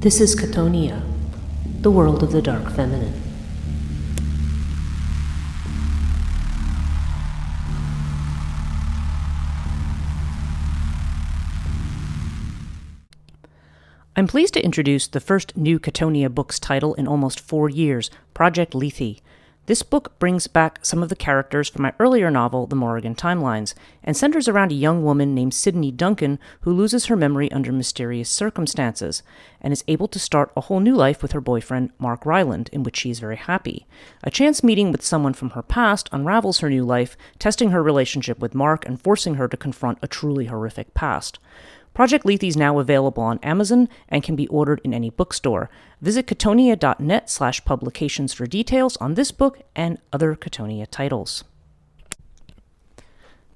This is Chthonia, the world of the dark feminine. I'm pleased to introduce the first new Chthonia book's title in almost 4 years, Project Lethe. This book brings back some of the characters from my earlier novel, The Morrigan Timelines, and centers around a young woman named Sydney Duncan who loses her memory under mysterious circumstances, and is able to start a whole new life with her boyfriend, Mark Ryland, in which she is very happy. A chance meeting with someone from her past unravels her new life, testing her relationship with Mark and forcing her to confront a truly horrific past. Project Lethe is now available on Amazon and can be ordered in any bookstore. Visit chthonia.net/publications for details on this book and other Chthonia titles.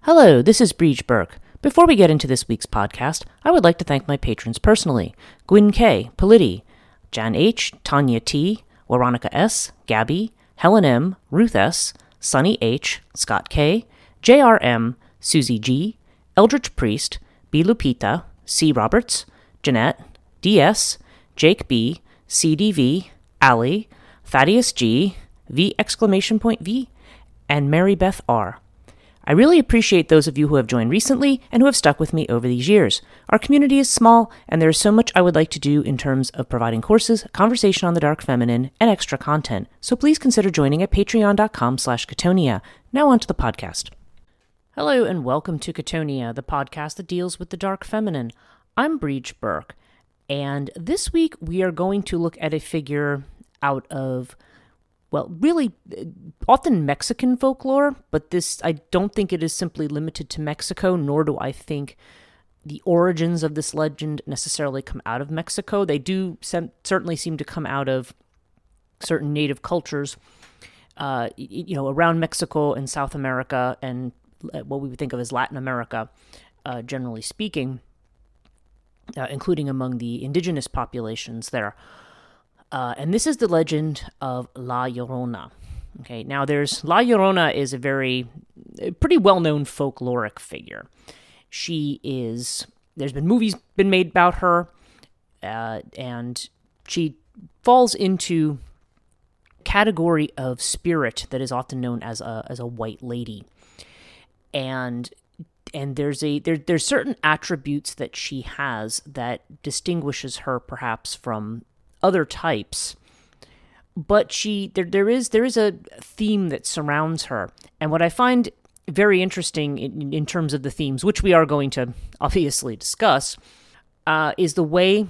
Hello, this is Breege Burke. Before we get into this week's podcast, I would like to thank my patrons personally: Gwyn K., Politi, Jan H., Tanya T., Veronica S., Gabby, Helen M., Ruth S., Sunny H., Scott K., JRM, Susie G., Eldritch Priest, B. Lupita, C. Roberts, Jeanette, DS, Jake B., CDV, Ali, Thaddeus G., V! V, and Mary Beth R. I really appreciate those of you who have joined recently and who have stuck with me over these years. Our community is small, and there is so much I would like to do in terms of providing courses, conversation on the dark feminine, and extra content, so please consider joining at patreon.com/Chthonia. Now on to the podcast. Hello and welcome to Chthonia, the podcast that deals with the dark feminine. I'm Breege Burke, and this week we are going to look at a figure out of, well, really often Mexican folklore, but this, I don't think it is simply limited to Mexico, nor do I think the origins of this legend necessarily come out of Mexico. They do certainly seem to come out of certain native cultures, around Mexico and South America and what we would think of as Latin America, generally speaking, including among the indigenous populations there. And this is the legend of La Llorona. Okay, now La Llorona is a pretty well-known folkloric figure. There's been movies been made about her, and she falls into category of spirit that is often known as a white lady. And there's certain attributes that she has that distinguishes her perhaps from other types, but there is a theme that surrounds her. And what I find very interesting in terms of the themes, which we are going to obviously discuss, is the way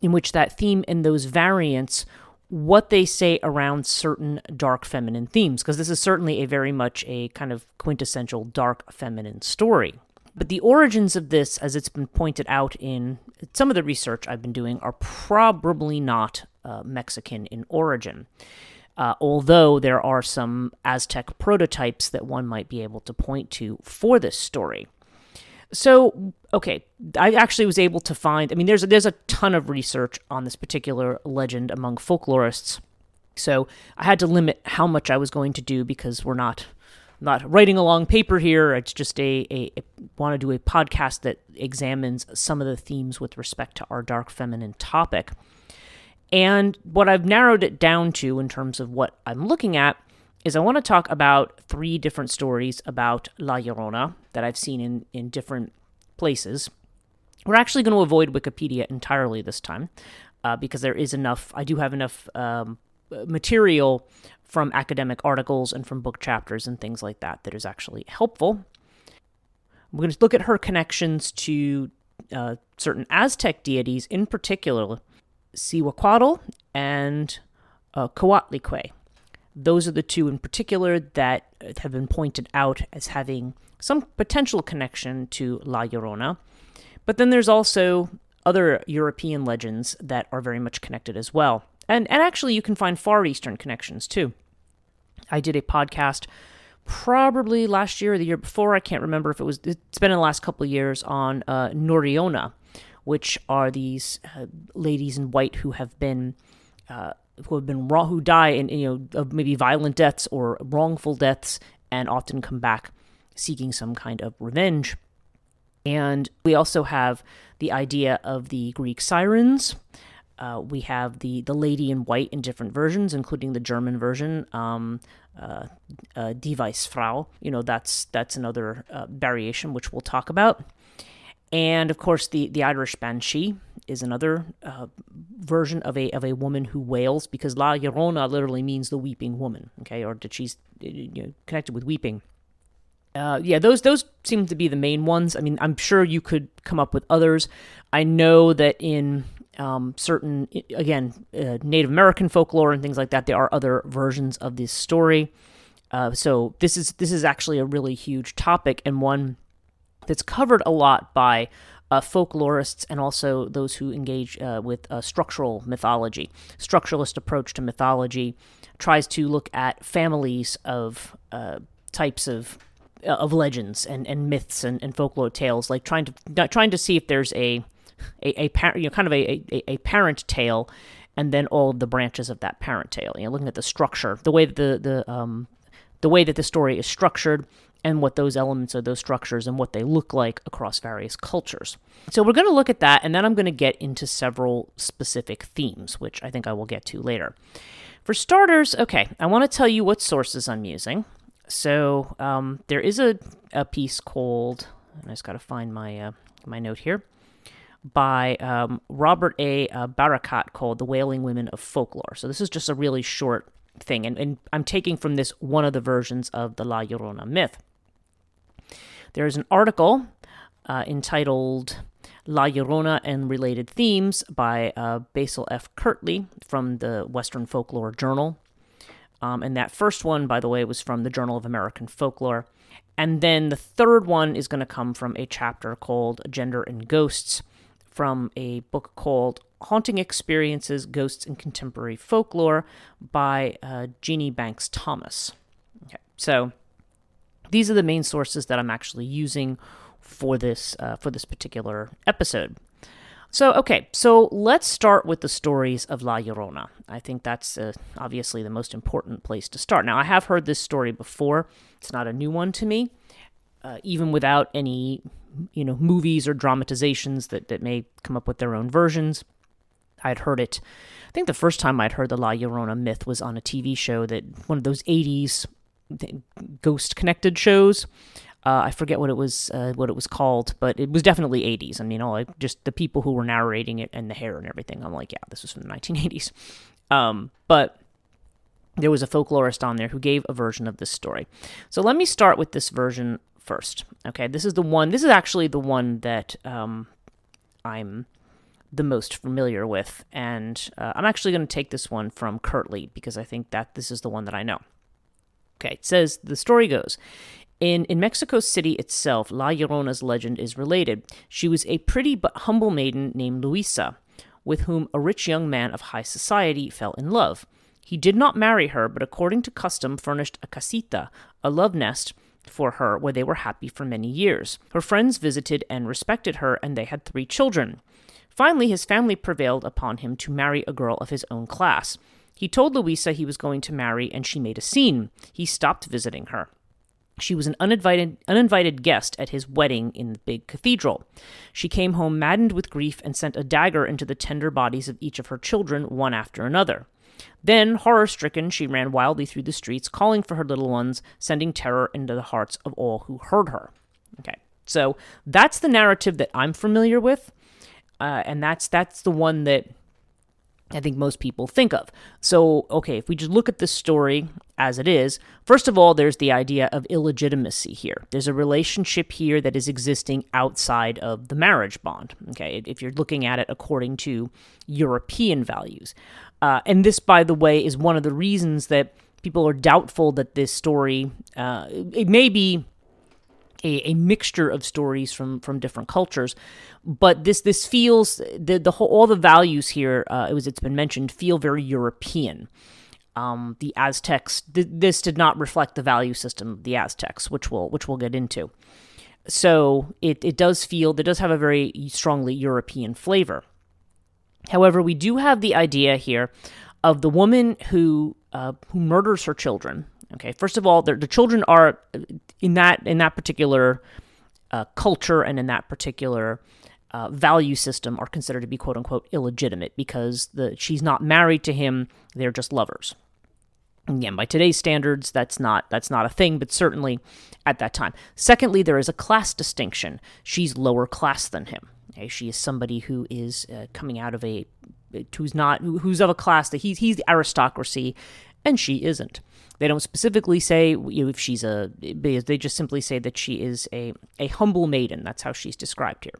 in which that theme and those variants, what they say around certain dark feminine themes, because this is certainly a very much a kind of quintessential dark feminine story. But the origins of this, as it's been pointed out in some of the research I've been doing, are probably not Mexican in origin, although there are some Aztec prototypes that one might be able to point to for this story. So, okay, I actually was able to find, there's a ton of research on this particular legend among folklorists, so I had to limit how much I was going to do because we're not writing a long paper here. It's just I want to do a podcast that examines some of the themes with respect to our dark feminine topic. And what I've narrowed it down to in terms of what I'm looking at is I want to talk about 3 different stories about La Llorona that I've seen in different places. We're actually going to avoid Wikipedia entirely this time because I do have enough material from academic articles and from book chapters and things like that is actually helpful. We're going to look at her connections to certain Aztec deities, in particular Cihuacuatl and Coatlicue. Those are the 2 in particular that have been pointed out as having some potential connection to La Llorona. But then there's also other European legends that are very much connected as well. And actually you can find Far Eastern connections too. I did a podcast probably last year or the year before, I can't remember if it's been in the last couple of years, on Llorona, which are these ladies in white who die in of maybe violent deaths or wrongful deaths, and often come back seeking some kind of revenge. And we also have the idea of the Greek Sirens, We have the lady in white in different versions, including the German version, Die Weißfrau. That's another variation, which we'll talk about. And of course, the Irish Banshee is another version of a woman who wails, because La Llorona literally means the weeping woman, okay, or that she's connected with weeping. Those seem to be the main ones. I mean, I'm sure you could come up with others. I know that in certain, again, Native American folklore and things like that, there are other versions of this story. So this is actually a really huge topic, and one that's covered a lot by folklorists and also those who engage with structural mythology. Structuralist approach to mythology tries to look at families of types of legends and myths and folklore tales, like trying to see if there's a parent tale, and then all of the branches of that parent tale. Looking at the structure, the way that the way that the story is structured, and what those elements of those structures and what they look like across various cultures. So we're going to look at that, and then I'm going to get into several specific themes, which I think I will get to later. For starters, okay, I want to tell you what sources I'm using. So there is a piece called, and I just got to find my note here, by Robert A. Barakat, called The Wailing Women of Folklore. So this is just a really short thing, and I'm taking from this one of the versions of the La Llorona myth. There is an article entitled La Llorona and Related Themes by Basil F. Kirtley from the Western Folklore Journal. And that first one, by the way, was from the Journal of American Folklore. And then the third one is going to come from a chapter called Gender and Ghosts, from a book called Haunting Experiences, Ghosts in Contemporary Folklore by Jeannie Banks Thomas. Okay, so these are the main sources that I'm actually using for this particular episode. So let's start with the stories of La Llorona. I think that's obviously the most important place to start. Now, I have heard this story before. It's not a new one to me, even without any movies or dramatizations that may come up with their own versions. I'd heard it. I think the first time I'd heard the La Llorona myth was on a TV show, that one of those 80s ghost-connected shows. I forget what it was called, but it was definitely 80s. I mean, just the people who were narrating it and the hair and everything. I'm like, yeah, this was from the 1980s. But there was a folklorist on there who gave a version of this story. So let me start with this version first. Okay, this is actually the one that I'm the most familiar with, and I'm actually going to take this one from Kirtley, because I think that this is the one that I know. Okay, it says, the story goes, In Mexico City itself, La Llorona's legend is related. She was a pretty but humble maiden named Luisa, with whom a rich young man of high society fell in love. He did not marry her, but according to custom furnished a casita, a love nest, for her, where they were happy for many years. Her friends visited and respected her, and they had 3 children. Finally, his family prevailed upon him to marry a girl of his own class. He told Luisa he was going to marry, and she made a scene. He stopped visiting her. She was an uninvited guest at his wedding in the big cathedral. She came home maddened with grief and sent a dagger into the tender bodies of each of her children, one after another. Then, horror-stricken, she ran wildly through the streets, calling for her little ones, sending terror into the hearts of all who heard her. Okay, so that's the narrative that I'm familiar with, and that's the one that I think most people think of. So, okay, if we just look at this story as it is, first of all, there's the idea of illegitimacy here. There's a relationship here that is existing outside of the marriage bond, okay, if you're looking at it according to European values. And this, by the way, is one of the reasons that people are doubtful that this story, it may be a mixture of stories from different cultures, but this feels the whole, all the values here, it's been mentioned, feel very European. The Aztecs, this did not reflect the value system of the Aztecs, which we'll get into. So it does have a very strongly European flavor. However, we do have the idea here of the woman who murders her children. Okay, first of all, the children are in that particular culture and in that particular value system are considered to be quote unquote illegitimate because she's not married to him, they're just lovers. Again, by today's standards, that's not a thing, but certainly at that time. Secondly, there is a class distinction. She's lower class than him. Okay? She is somebody who is coming out of who's of a class that he's the aristocracy, and she isn't. They don't specifically say if she's they just simply say that she is a humble maiden. That's how she's described here.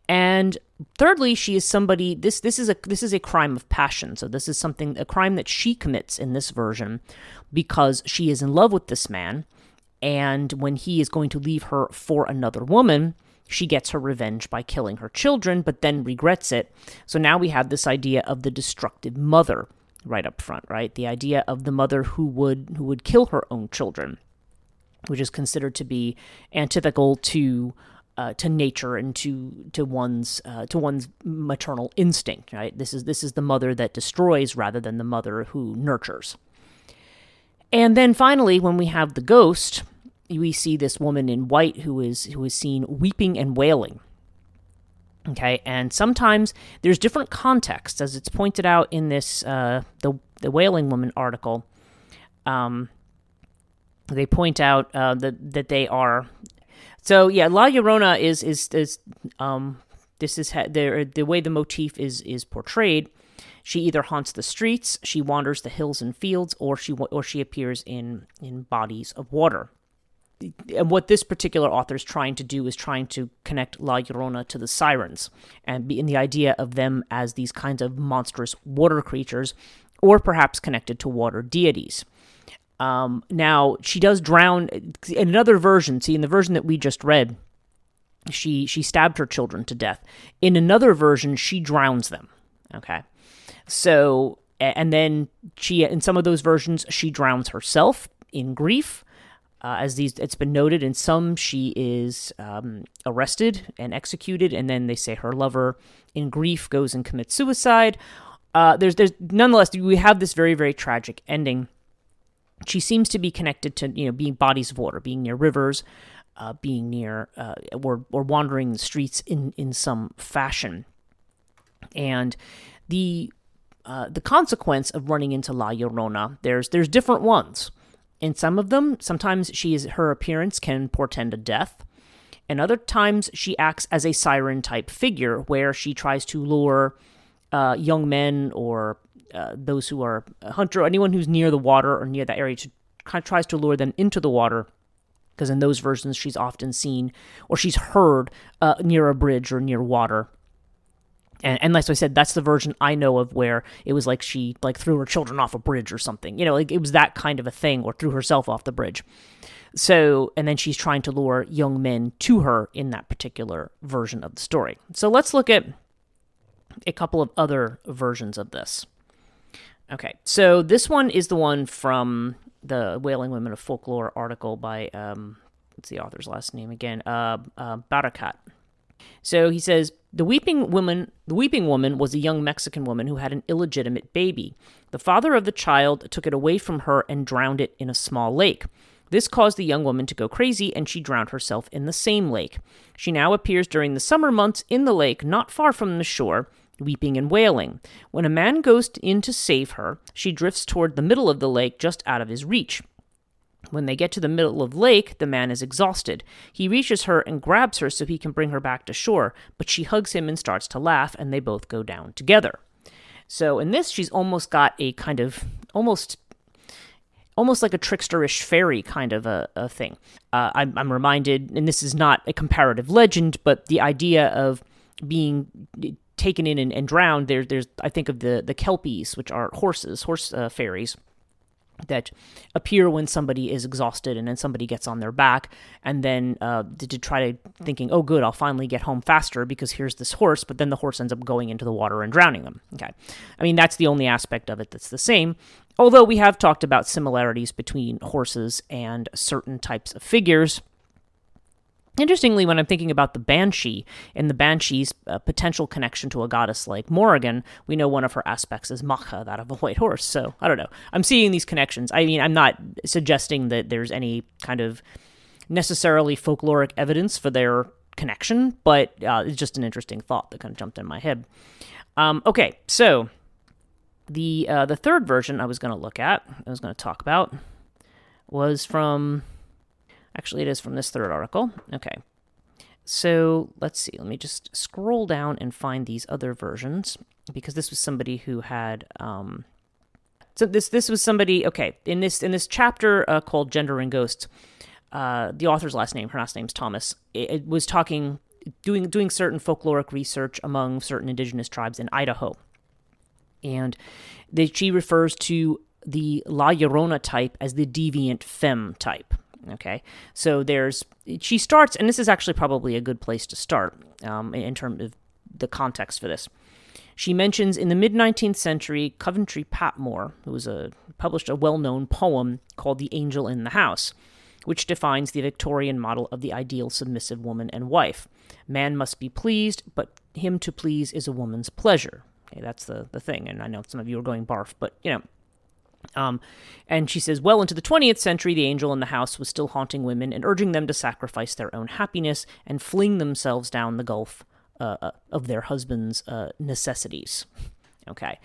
And thirdly, she is somebody. This is a crime of passion. So this is a crime that she commits in this version because she is in love with this man, and when he is going to leave her for another woman, she gets her revenge by killing her children, but then regrets it. So now we have this idea of the destructive mother right up front, right? The idea of the mother who would kill her own children, which is considered to be antithetical to nature and to one's maternal instinct, right? This is the mother that destroys rather than the mother who nurtures. And then finally, when we have the ghost, we see this woman in white who is seen weeping and wailing. Okay, and sometimes there's different contexts, as it's pointed out in this the Wailing Woman article. They point out that they are. So yeah, La Llorona is the way the motif is portrayed. She either haunts the streets, she wanders the hills and fields, or she appears in bodies of water. And what this particular author is trying to do is trying to connect La Llorona to the Sirens and be in the idea of them as these kinds of monstrous water creatures, or perhaps connected to water deities. Now, she does drown in another version. See, in the version that we just read, she stabbed her children to death. In another version, she drowns them. Okay. So, and then in some of those versions, she drowns herself in grief. It's been noted, in some she is arrested and executed, and then they say her lover, in grief, goes and commits suicide. There's nonetheless, we have this very, very tragic ending. She seems to be connected to being bodies of water, being near rivers, being near or wandering the streets in some fashion, and the consequence of running into La Llorona, there's different ones. In some of them, sometimes her appearance can portend a death, and other times she acts as a siren-type figure where she tries to lure young men or those who are a hunter, anyone who's near the water or near that area, tries to lure them into the water, because in those versions she's often seen or she's heard near a bridge or near water. And like I said, that's the version I know of where it was like she threw her children off a bridge or something. It was that kind of a thing, or threw herself off the bridge. So, and then she's trying to lure young men to her in that particular version of the story. So let's look at a couple of other versions of this. Okay, so this one is the one from the Wailing Women of Folklore article by, what's the author's last name again? Barakat. So he says, the weeping woman was a young Mexican woman who had an illegitimate baby. The father of the child took it away from her and drowned it in a small lake. This caused the young woman to go crazy, and she drowned herself in the same lake. She now appears during the summer months in the lake, not far from the shore, weeping and wailing. When a man goes in to save her, she drifts toward the middle of the lake, just out of his reach. When they get to the middle of the lake, the man is exhausted. He reaches her and grabs her so he can bring her back to shore, but she hugs him and starts to laugh, and they both go down together. So in this, she's almost got a kind of, almost like a tricksterish fairy kind of a thing. I'm reminded, and this is not a comparative legend, but the idea of being taken in and drowned, there's I think of the Kelpies, which are horse fairies, that appear when somebody is exhausted, and then somebody gets on their back, and then to try to thinking, oh good, I'll finally get home faster because here's this horse, but then the horse ends up going into the water and drowning them. Okay, I mean, that's the only aspect of it that's the same, although we have talked about similarities between horses and certain types of figures. Interestingly, when I'm thinking about the Banshee and the Banshee's potential connection to a goddess like Morrigan, we know one of her aspects is Macha, that of a white horse. So, I don't know. I'm seeing these connections. I mean, I'm not suggesting that there's any kind of necessarily folkloric evidence for their connection, but it's just an interesting thought that kind of jumped in my head. Okay, so the third version I was going to talk about, was from, actually it is from this third article. Okay, so let's see, let me just scroll down and find these other versions, because this was somebody who had, so this was somebody, okay, in this chapter called Gender and Ghosts, the author's her last name's Thomas, it was doing certain folkloric research among certain indigenous tribes in Idaho. And she refers to the La Llorona type as the deviant femme type. Okay, so she starts, and this is actually probably a good place to start in terms of the context for this. She mentions in the mid-19th century, Coventry Patmore, who published a well-known poem called The Angel in the House, which defines the Victorian model of the ideal submissive woman and wife. Man must be pleased, but him to please is a woman's pleasure. Okay, that's the thing, and I know some of you are going barf, but, and she says, well into the 20th century, the angel in the house was still haunting women and urging them to sacrifice their own happiness and fling themselves down the gulf of their husband's necessities. Okay.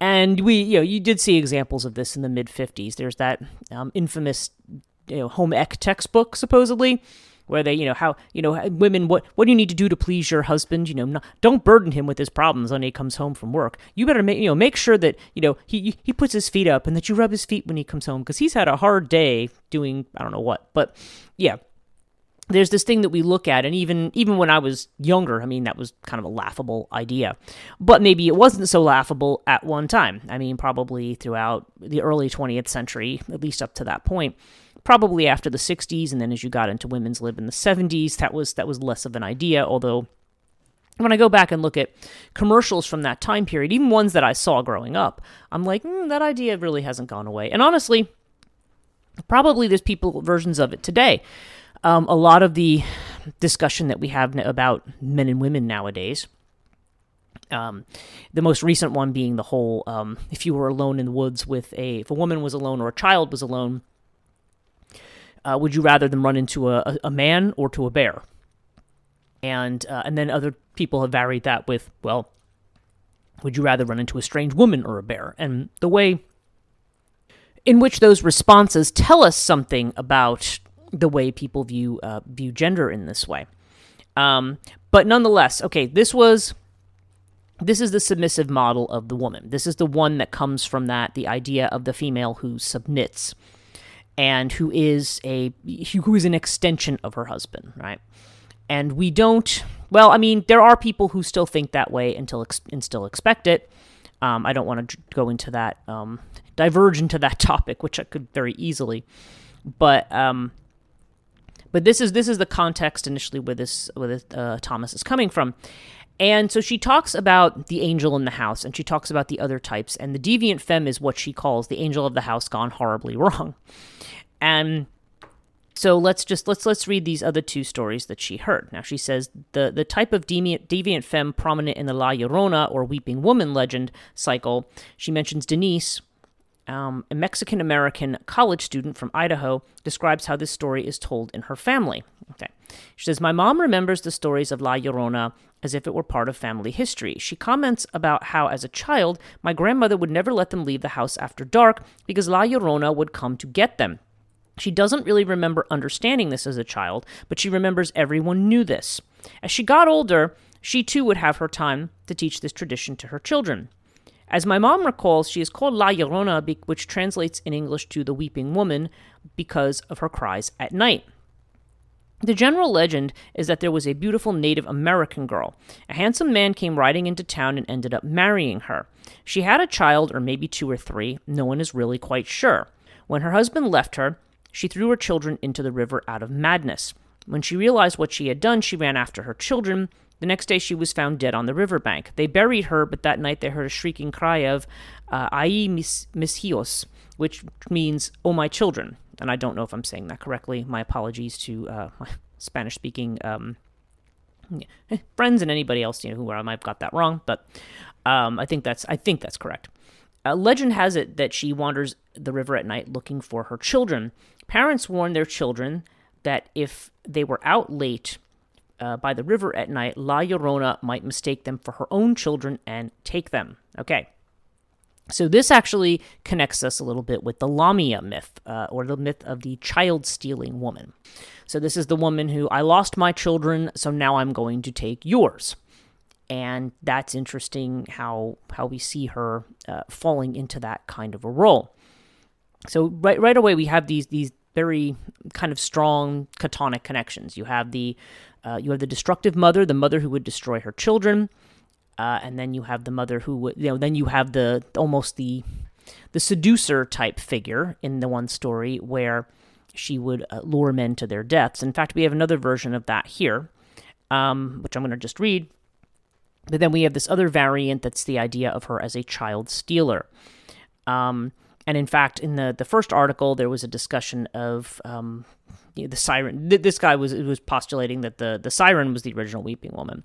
And you did see examples of this in the mid-50s. There's that infamous, home ec textbook, supposedly, where they, women, what do you need to do to please your husband? Don't burden him with his problems when he comes home from work. You better make sure that, he puts his feet up and that you rub his feet when he comes home, because he's had a hard day doing, I don't know what. But yeah, there's this thing that we look at, and even when I was younger, that was kind of a laughable idea. But maybe it wasn't so laughable at one time. Probably throughout the early 20th century, at least up to that point. Probably after the 60s, and then as you got into women's lib in the 70s, that was less of an idea, although when I go back and look at commercials from that time period, even ones that I saw growing up, I'm like, that idea really hasn't gone away. And honestly, probably there's versions of it today. A lot of the discussion that we have about men and women nowadays, the most recent one being the whole, if you were alone in the woods if a woman was alone or a child was alone, would you rather them run into a man or to a bear? And then other people have varied that with, well, would you rather run into a strange woman or a bear? And the way in which those responses tell us something about the way people view gender in this way. But nonetheless, okay, this is the submissive model of the woman. This is the one that comes from the idea of the female who submits, and who is an extension of her husband, right? And we don't, there are people who still think that way and still expect it. I don't want to go into that, diverge into that topic, which I could very easily. But this is the context initially where Thomas is coming from. And so she talks about the angel in the house, and she talks about the other types, and the deviant femme is what she calls the angel of the house gone horribly wrong. And so let's read these other two stories that she heard. Now she says the type of deviant femme prominent in the La Llorona or weeping woman legend cycle. She mentions Denise, a Mexican-American college student from Idaho, describes how this story is told in her family. Okay. She says, my mom remembers the stories of La Llorona as if it were part of family history. She comments about how, as a child, my grandmother would never let them leave the house after dark because La Llorona would come to get them. She doesn't really remember understanding this as a child, but she remembers everyone knew this. As she got older, she too would have her time to teach this tradition to her children. As my mom recalls, she is called La Llorona, which translates in English to the weeping woman, because of her cries at night. The general legend is that there was a beautiful Native American girl. A handsome man came riding into town and ended up marrying her. She had a child, or maybe 2 or 3, no one is really quite sure. When her husband left her, she threw her children into the river out of madness. When she realized what she had done, she ran after her children. The next day she was found dead on the riverbank. They buried her, but that night they heard a shrieking cry of "Ay mis hijos," which means, "Oh, my children." And I don't know if I'm saying that correctly. My apologies to my Spanish-speaking friends and anybody else who I might have got that wrong, but I think that's correct. Legend has it that she wanders the river at night looking for her children. Parents warn their children that if they were out late by the river at night, La Llorona might mistake them for her own children and take them. Okay. So this actually connects us a little bit with the Lamia myth, or the myth of the child-stealing woman. So this is the woman who, I lost my children, so now I'm going to take yours. And that's interesting how we see her falling into that kind of a role. So right away we have these very kind of strong Chtonic connections. You have the destructive mother, the mother who would destroy her children. And then you have the mother who would, then you have the seducer type figure in the one story where she would lure men to their deaths. In fact, we have another version of that here, which I'm going to just read. But then we have this other variant that's the idea of her as a child stealer. And in fact, in the first article, there was a discussion of the siren. This guy was postulating that the siren was the original weeping woman.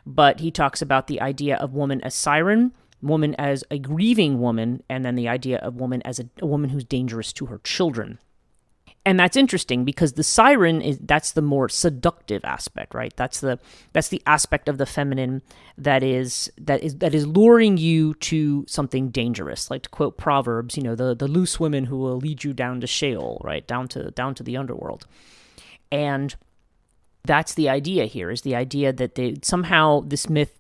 But he talks about the idea of woman as siren, woman as a grieving woman, and then the idea of woman as a woman who's dangerous to her children. And that's interesting because the siren that's the more seductive aspect, right? That's the aspect of the feminine that is luring you to something dangerous. Like to quote Proverbs, the loose women who will lead you down to Sheol, right? Down to the underworld. And that's the idea here, is the idea that somehow this myth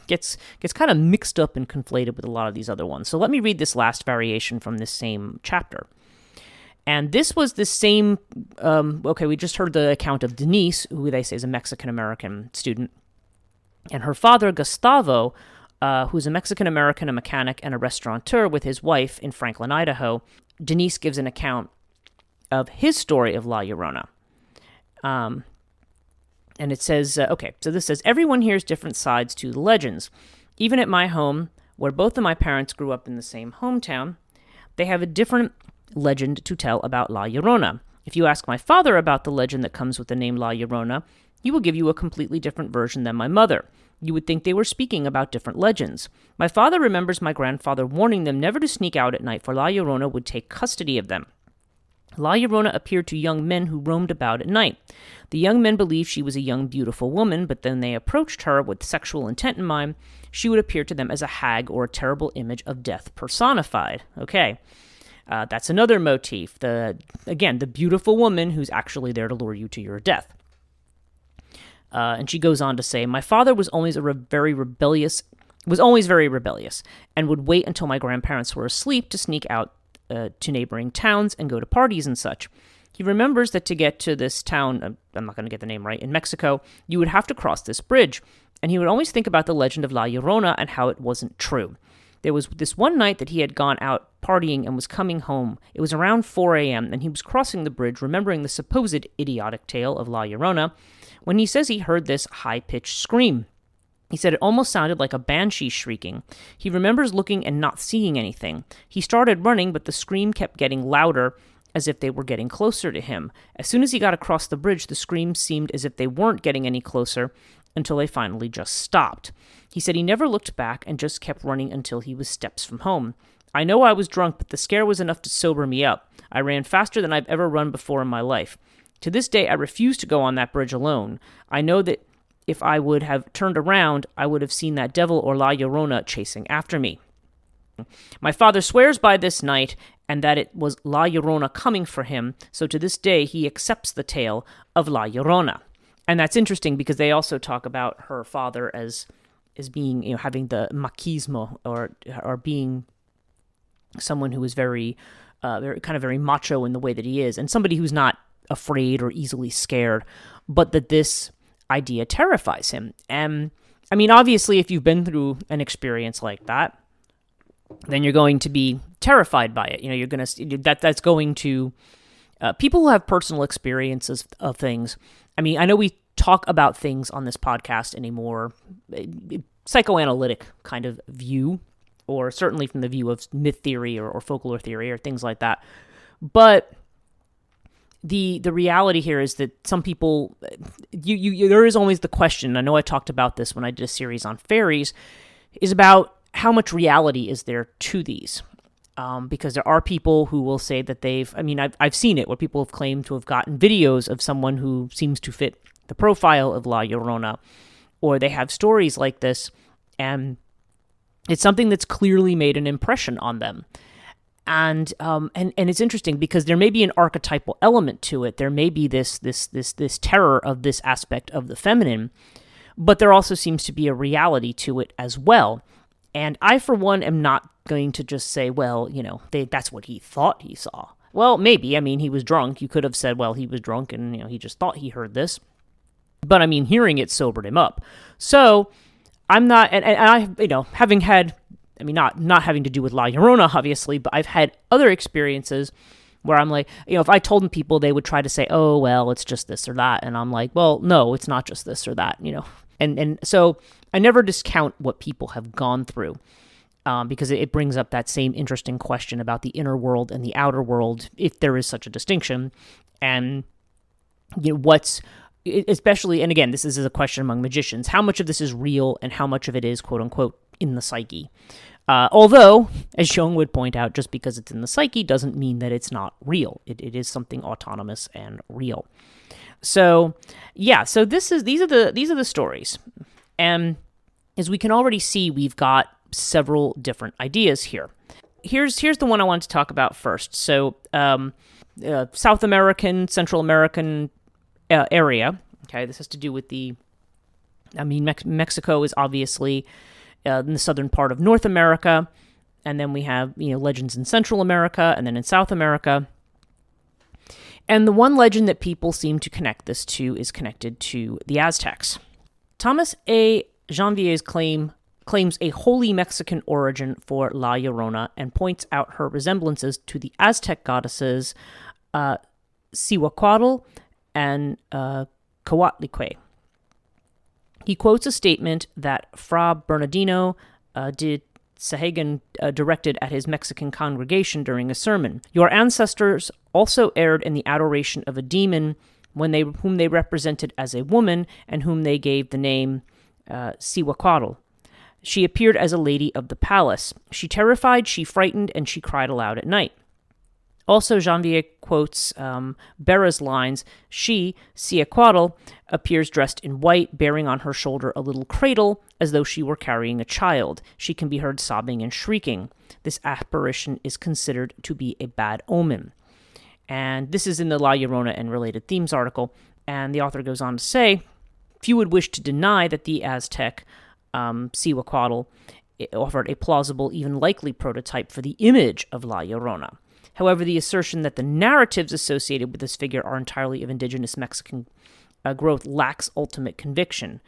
gets kind of mixed up and conflated with a lot of these other ones. So let me read this last variation from this same chapter. And this was the same, we just heard the account of Denise, who they say is a Mexican-American student. And her father, Gustavo, who's a Mexican-American, a mechanic, and a restaurateur with his wife in Franklin, Idaho. Denise gives an account of his story of La Llorona. And it says, so this says, everyone hears different sides to the legends. Even at my home, where both of my parents grew up in the same hometown, they have a different legend to tell about La Llorona. If you ask my father about the legend that comes with the name La Llorona, he will give you a completely different version than my mother. You would think they were speaking about different legends. My father remembers my grandfather warning them never to sneak out at night, for La Llorona would take custody of them. La Llorona appeared to young men who roamed about at night. The young men believed she was a young, beautiful woman, but then they approached her with sexual intent in mind. She would appear to them as a hag or a terrible image of death personified. Okay. That's another motif. The beautiful woman who's actually there to lure you to your death. And she goes on to say, my father was always very rebellious, and would wait until my grandparents were asleep to sneak out to neighboring towns and go to parties and such. He remembers that to get to this town, I'm not going to get the name right, in Mexico, you would have to cross this bridge. And he would always think about the legend of La Llorona and how it wasn't true. There was this one night that he had gone out partying and was coming home. It was around 4 a.m., and he was crossing the bridge, remembering the supposed idiotic tale of La Llorona, when he says he heard this high-pitched scream. He said it almost sounded like a banshee shrieking. He remembers looking and not seeing anything. He started running, but the scream kept getting louder, as if they were getting closer to him. As soon as he got across the bridge, the screams seemed as if they weren't getting any closer, until they finally just stopped. He said he never looked back and just kept running until he was steps from home. I know I was drunk, but the scare was enough to sober me up. I ran faster than I've ever run before in my life. To this day, I refuse to go on that bridge alone. I know that if I would have turned around, I would have seen that devil or La Llorona chasing after me. My father swears by this night and that it was La Llorona coming for him, so to this day he accepts the tale of La Llorona. And that's interesting because they also talk about her father as being, having the machismo or being someone who is very macho in the way that he is, and somebody who's not afraid or easily scared, but that this idea terrifies him. And I mean, obviously, if you've been through an experience like that, then you're going to be terrified by it. You're going to that's going to people who have personal experiences of things. I mean, I know we talk about things on this podcast in a more psychoanalytic kind of view, or certainly from the view of myth theory or folklore theory or things like that. But the reality here is that some people, there is always the question, I know I talked about this when I did a series on fairies, is about how much reality is there to these. Because there are people who will say that I've seen it, where people have claimed to have gotten videos of someone who seems to fit the profile of La Llorona, or they have stories like this, and it's something that's clearly made an impression on them. And it's interesting because there may be an archetypal element to it. There may be this terror of this aspect of the feminine, but there also seems to be a reality to it as well. And I, for one, am not going to just say, well, that's what he thought he saw. Well, maybe. I mean, he was drunk. You could have said, well, he was drunk and, he just thought he heard this. But, I mean, hearing it sobered him up. So, I'm not, and I, having had, I mean, not having to do with La Llorona, obviously, but I've had other experiences where I'm like, if I told people, they would try to say, oh, well, it's just this or that. And I'm like, well, no, it's not just this or that, And so I never discount what people have gone through because it brings up that same interesting question about the inner world and the outer world, if there is such a distinction. And, especially, and again, this is a question among magicians, how much of this is real and how much of it is, quote unquote, in the psyche. Although, as Jung would point out, just because it's in the psyche doesn't mean that it's not real. It is something autonomous and real. So, yeah, so these are the stories. And as we can already see, we've got several different ideas here. Here's the one I wanted to talk about first. So, South American, Central American area. Okay, this has to do with Mexico is obviously in the southern part of North America, and then we have legends in Central America, and then in South America. And the one legend that people seem to connect this to is connected to the Aztecs. Thomas A. Janvier's claims a wholly Mexican origin for La Llorona and points out her resemblances to the Aztec goddesses Cihuacuatl and Coatlicue. He quotes a statement that Fra Bernardino de Sahagun directed at his Mexican congregation during a sermon. Your ancestors also erred in the adoration of a demon whom they represented as a woman and whom they gave the name Cihuacuatl. She appeared as a lady of the palace. She terrified, she frightened, and she cried aloud at night. Also, Janvier quotes Berra's lines, she, Cihuacuatl, appears dressed in white, bearing on her shoulder a little cradle, as though she were carrying a child. She can be heard sobbing and shrieking. This apparition is considered to be a bad omen. And this is in the La Llorona and Related Themes article, and the author goes on to say, few would wish to deny that the Aztec Cihuacuatl offered a plausible, even likely prototype for the image of La Llorona. However, the assertion that the narratives associated with this figure are entirely of indigenous Mexican growth lacks ultimate conviction,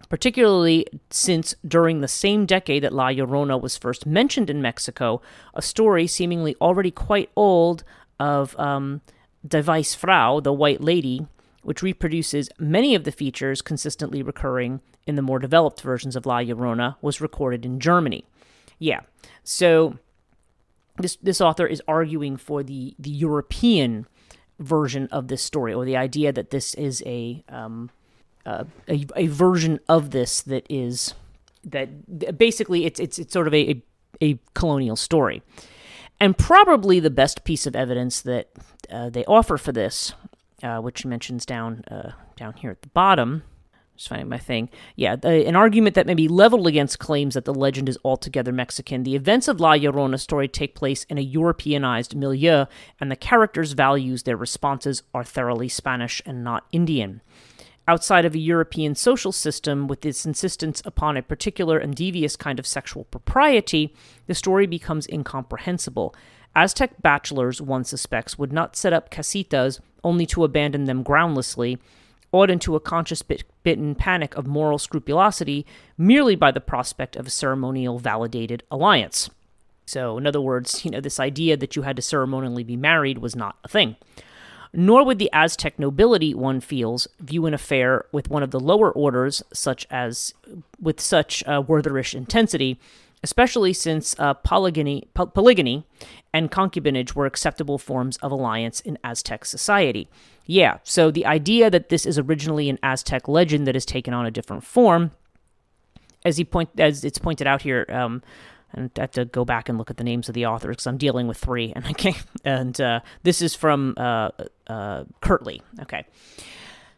particularly since during the same decade that La Llorona was first mentioned in Mexico, a story seemingly already quite old of Die Weiße Frau, the White Lady, which reproduces many of the features consistently recurring in the more developed versions of La Llorona, was recorded in Germany. Yeah, so this author is arguing for the European version of this story, or the idea that this is a version of this that basically it's sort of a colonial story. And probably the best piece of evidence that they offer for this, which mentions down here at the bottom, just finding my thing. Yeah, an argument that may be leveled against claims that the legend is altogether Mexican. The events of La Llorona's story take place in a Europeanized milieu, and the characters' values, their responses, are thoroughly Spanish and not Indian. Outside of a European social system, with its insistence upon a particular and devious kind of sexual propriety, the story becomes incomprehensible. Aztec bachelors, one suspects, would not set up casitas only to abandon them groundlessly, awed into a conscience-bitten panic of moral scrupulosity merely by the prospect of a ceremonial validated alliance. So, in other words, this idea that you had to ceremonially be married was not a thing. Nor would the Aztec nobility, one feels, view an affair with one of the lower orders with such wortherish intensity, especially since polygamy and concubinage were acceptable forms of alliance in Aztec society. Yeah, so the idea that this is originally an Aztec legend that has taken on a different form, as it's pointed out here, and I have to go back and look at the names of the authors because I'm dealing with three, and this is from Kirtley. Okay.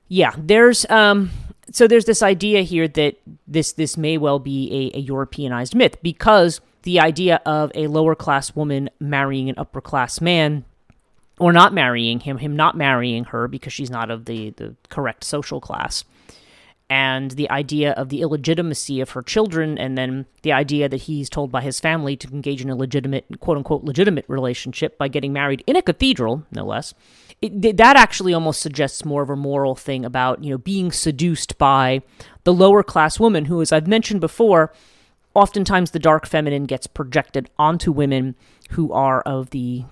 Yeah, there's so there's this idea here that this may well be a Europeanized myth, because the idea of a lower class woman marrying an upper class man, or not marrying him not marrying her because she's not of the correct social class, and the idea of the illegitimacy of her children, and then the idea that he's told by his family to engage in a legitimate, quote-unquote, legitimate relationship by getting married in a cathedral, no less. That actually almost suggests more of a moral thing about, being seduced by the lower class woman who, as I've mentioned before, oftentimes the dark feminine gets projected onto women who are of the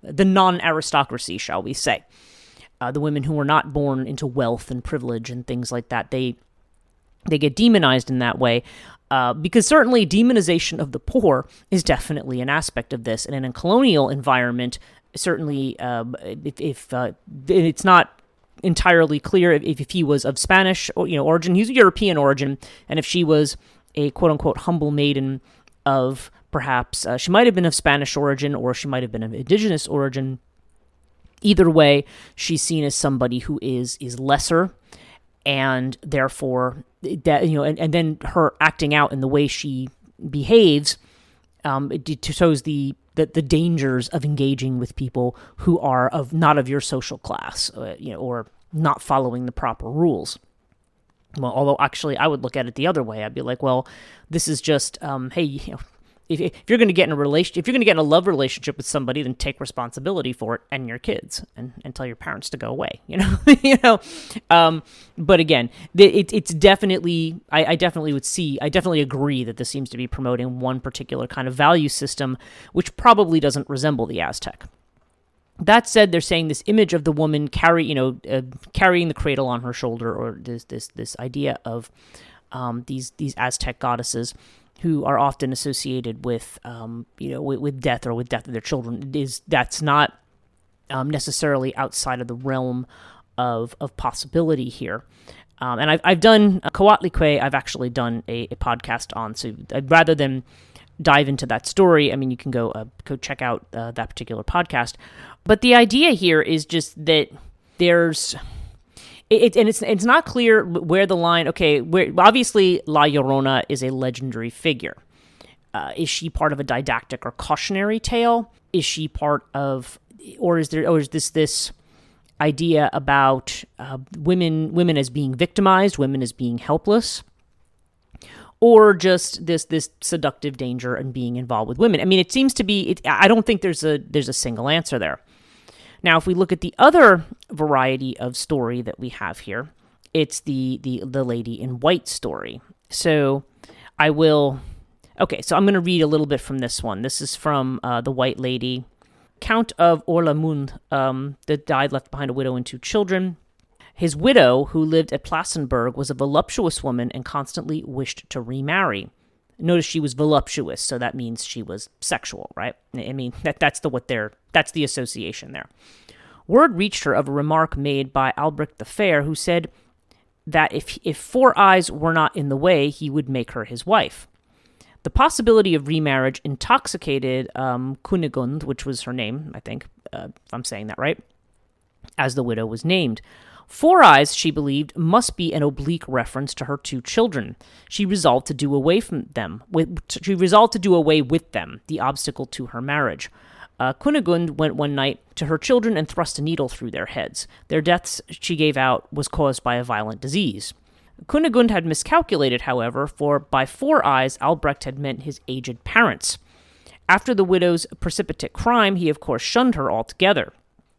non-aristocracy, shall we say. The women who are not born into wealth and privilege and things like that, they get demonized in that way, because certainly demonization of the poor is definitely an aspect of this. And in a colonial environment, certainly, if it's not entirely clear if he was of Spanish origin, he's of European origin, and if she was a quote-unquote humble maiden of perhaps, she might have been of Spanish origin, or she might have been of indigenous origin. Either way, she's seen as somebody who is lesser, and therefore that and then her acting out in the way she behaves, it shows the dangers of engaging with people who are not of your social class, or not following the proper rules. Well, although actually I would look at it the other way. I'd be like, well, this is just, hey, if you're going to get in if you're going to get in a love relationship with somebody, then take responsibility for it and your kids, and tell your parents to go away. But again, it's definitely, I definitely agree that this seems to be promoting one particular kind of value system, which probably doesn't resemble the Aztec. That said, they're saying this image of the woman carrying the cradle on her shoulder, or this idea of these Aztec goddesses, who are often associated with with death, or with death of their children, that's not necessarily outside of the realm of possibility here. And I've done Coatlicue. I've actually done a podcast on. So rather than dive into that story, I mean, you can go check out that particular podcast. But the idea here is just that there's. It's not clear where the line. Okay, obviously La Llorona is a legendary figure. Is she part of a didactic or cautionary tale? Is she part of, or is this idea about women as being victimized, women as being helpless, or just this seductive danger and being involved with women? I mean, it seems to be. I don't think there's a single answer there. Now, if we look at the other variety of story that we have here, it's the lady in white story. So I'm going to read a little bit from this one. This is from the White Lady, Count of Orlamund, that died, left behind a widow and 2 children. His widow, who lived at Plassenburg, was a voluptuous woman and constantly wished to remarry. Notice she was voluptuous, so that means she was sexual, right? I mean, that's the association there. Word reached her of a remark made by Albrecht the Fair, who said that if 4 eyes were not in the way, he would make her his wife. The possibility of remarriage intoxicated Kunigund, which was her name, I think, if I'm saying that right, as the widow was named. 4 eyes, she believed, must be an oblique reference to her 2 children. She resolved to do away with them, the obstacle to her marriage. Kunigund went one night to her children and thrust a needle through their heads. Their deaths, she gave out, was caused by a violent disease. Kunigund had miscalculated, however, for by 4 eyes Albrecht had meant his aged parents. After the widow's precipitate crime, he of course shunned her altogether.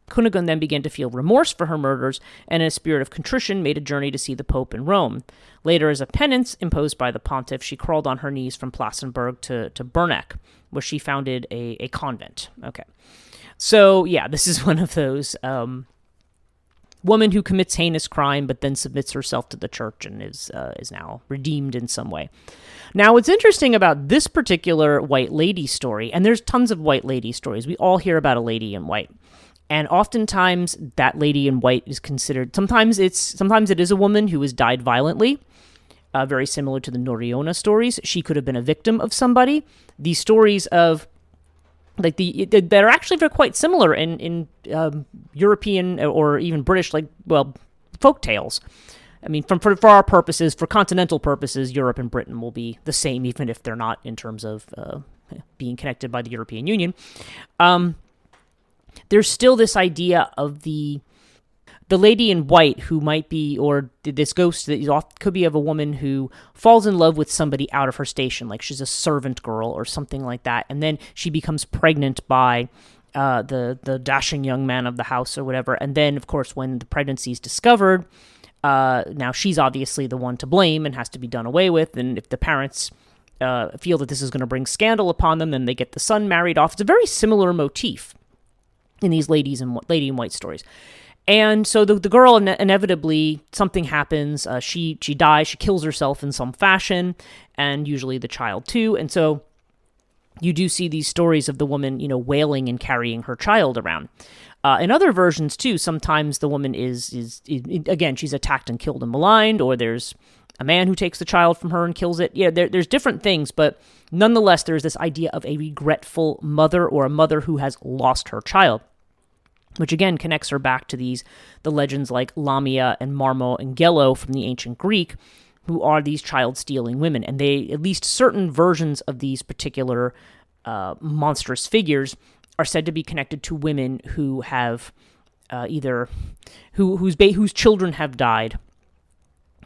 Kunigund then began to feel remorse for her murders, and in a spirit of contrition made a journey to see the Pope in Rome. Later, as a penance imposed by the pontiff, she crawled on her knees from Plassenburg to Berneck, where she founded a convent. Okay. So, yeah, this is one of those woman who commits heinous crime, but then submits herself to the church and is now redeemed in some way. Now, what's interesting about this particular White Lady story, and there's tons of White Lady stories. We all hear about a lady in white. And oftentimes that lady in white is considered, sometimes it is a woman who has died violently, very similar to the Llorona stories. She could have been a victim of somebody. These stories of that are actually very quite similar in European or even British, folk tales. I mean, for our purposes, for continental purposes, Europe and Britain will be the same, even if they're not in terms of being connected by the European Union. There's still this idea of the lady in white who might be, or this ghost that could be of a woman who falls in love with somebody out of her station, like she's a servant girl or something like that, and then she becomes pregnant by the dashing young man of the house or whatever, and then, of course, when the pregnancy is discovered, now she's obviously the one to blame and has to be done away with, and if the parents feel that this is going to bring scandal upon them, then they get the son married off. It's a very similar motif in these lady in white stories. And so the girl, inevitably, something happens. She dies. She kills herself in some fashion, and usually the child too. And so you do see these stories of the woman, wailing and carrying her child around. In other versions too, sometimes the woman is again, she's attacked and killed and maligned, or there's a man who takes the child from her and kills it. Yeah, there's different things, but nonetheless, there's this idea of a regretful mother, or a mother who has lost her child, which again connects her back to the legends like Lamia and Marmo and Gello from the ancient Greek, who are these child-stealing women. And they, at least certain versions of these particular monstrous figures, are said to be connected to women who have whose children have died,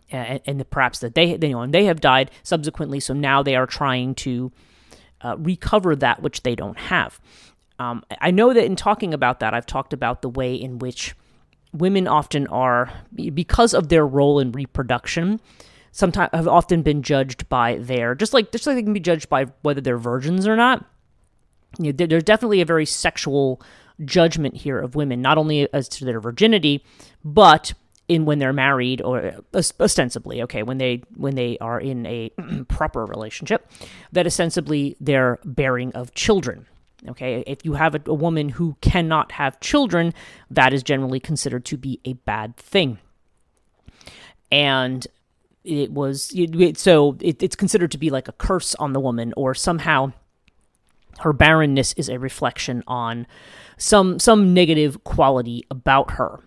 and perhaps that they have died subsequently. So now they are trying to recover that which they don't have. I know that in talking about that, I've talked about the way in which women often are, because of their role in reproduction, sometimes have often been judged by just like they can be judged by whether they're virgins or not. There's definitely a very sexual judgment here of women, not only as to their virginity, but when they're married, or ostensibly, when they are in a proper relationship, that ostensibly they're bearing of children. Okay, if you have a woman who cannot have children, that is generally considered to be a bad thing. And it's considered to be like a curse on the woman, or somehow her barrenness is a reflection on some negative quality about her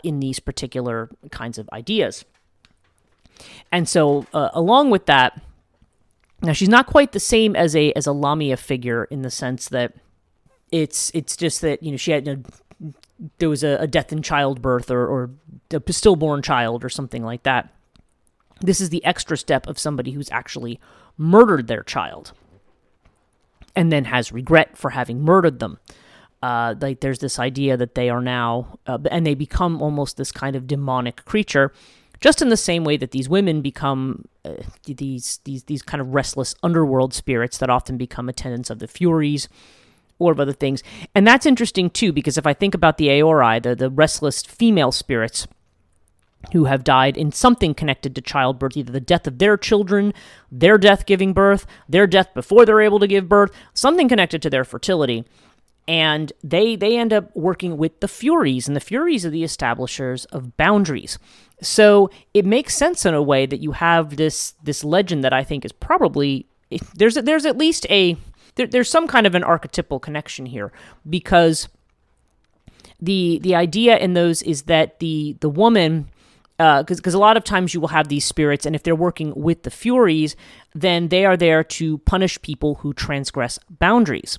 in these particular kinds of ideas. And so along with that, now, she's not quite the same as a Lamia figure, in the sense that it's just that, she had there was a death in childbirth, or a stillborn child or something like that. This is the extra step of somebody who's actually murdered their child and then has regret for having murdered them. There's this idea that they are now, and they become almost this kind of demonic creature, just in the same way that these women become these kind of restless underworld spirits that often become attendants of the Furies or of other things. And that's interesting too, because if I think about the Aori, the restless female spirits who have died in something connected to childbirth, either the death of their children, their death giving birth, their death before they're able to give birth, something connected to their fertility. And they end up working with the Furies, and the Furies are the establishers of boundaries. So it makes sense in a way that you have this legend that I think is probably, there's at least there's some kind of an archetypal connection here, because the idea in those is that the woman, because a lot of times you will have these spirits, and if they're working with the Furies, then they are there to punish people who transgress boundaries.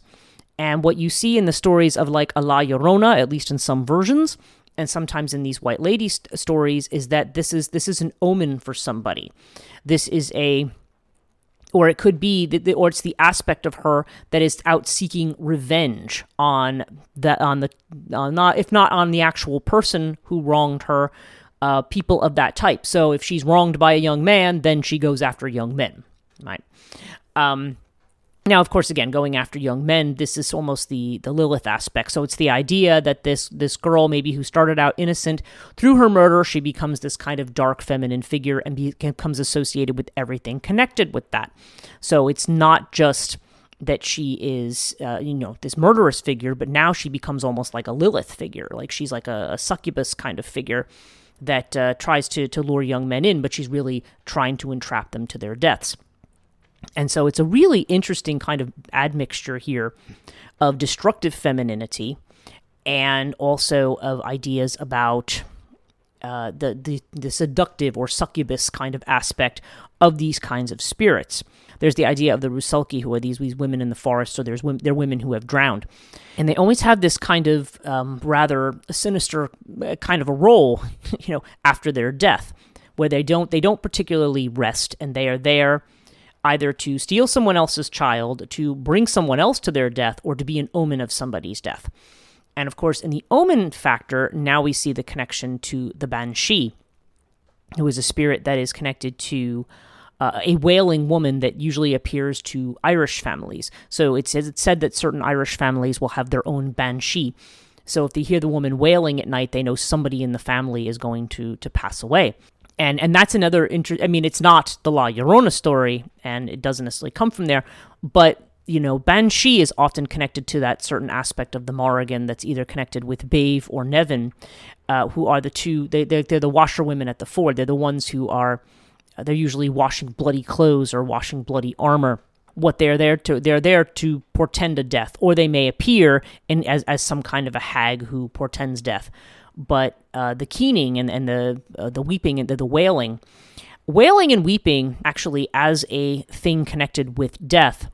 And what you see in the stories of like a La Llorona, at least in some versions, and sometimes in these White Lady stories, is that this is an omen for somebody. This is or it could be, or it's the aspect of her that is out seeking revenge if not on the actual person who wronged her, people of that type. So if she's wronged by a young man, then she goes after young men, right? Now, of course, again, going after young men, this is almost the Lilith aspect. So it's the idea that this girl, maybe who started out innocent, through her murder, she becomes this kind of dark feminine figure and becomes associated with everything connected with that. So it's not just that she is, this murderous figure, but now she becomes almost like a Lilith figure. Like she's like a succubus kind of figure that tries to lure young men in, but she's really trying to entrap them to their deaths. And so it's a really interesting kind of admixture here of destructive femininity and also of ideas about the seductive or succubus kind of aspect of these kinds of spirits. There's the idea of the Rusalki, who are these women in the forest, so they're women who have drowned. And they always have this kind of rather sinister kind of a role, after their death, where they don't particularly rest, and they are there either to steal someone else's child, to bring someone else to their death, or to be an omen of somebody's death. And of course, in the omen factor, now we see the connection to the Banshee, who is a spirit that is connected to a wailing woman that usually appears to Irish families. So it's said that certain Irish families will have their own Banshee. So if they hear the woman wailing at night, they know somebody in the family is going to pass away. And that's another it's not the La Llorona story, and it doesn't necessarily come from there, but Banshee is often connected to that certain aspect of the Morrigan that's either connected with Bave or Nevin, who are the two. They're the washerwomen at the ford. They're the ones who are. They're usually washing bloody clothes or washing bloody armor. What they're there to portend a death, or they may appear as some kind of a hag who portends death. But the keening and the weeping and the wailing and weeping actually as a thing connected with death.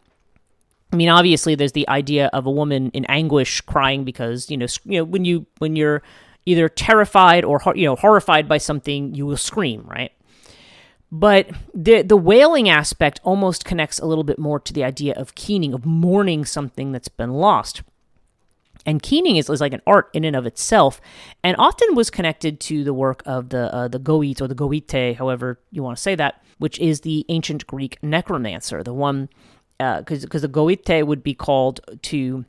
I mean, obviously, there's the idea of a woman in anguish crying because when you're either terrified or horrified by something, you will scream, right? But the wailing aspect almost connects a little bit more to the idea of keening, of mourning something that's been lost. And keening is like an art in and of itself, and often was connected to the work of the Goit or the Goite, however you want to say that, which is the ancient Greek necromancer, the one. Because the Goite would be called to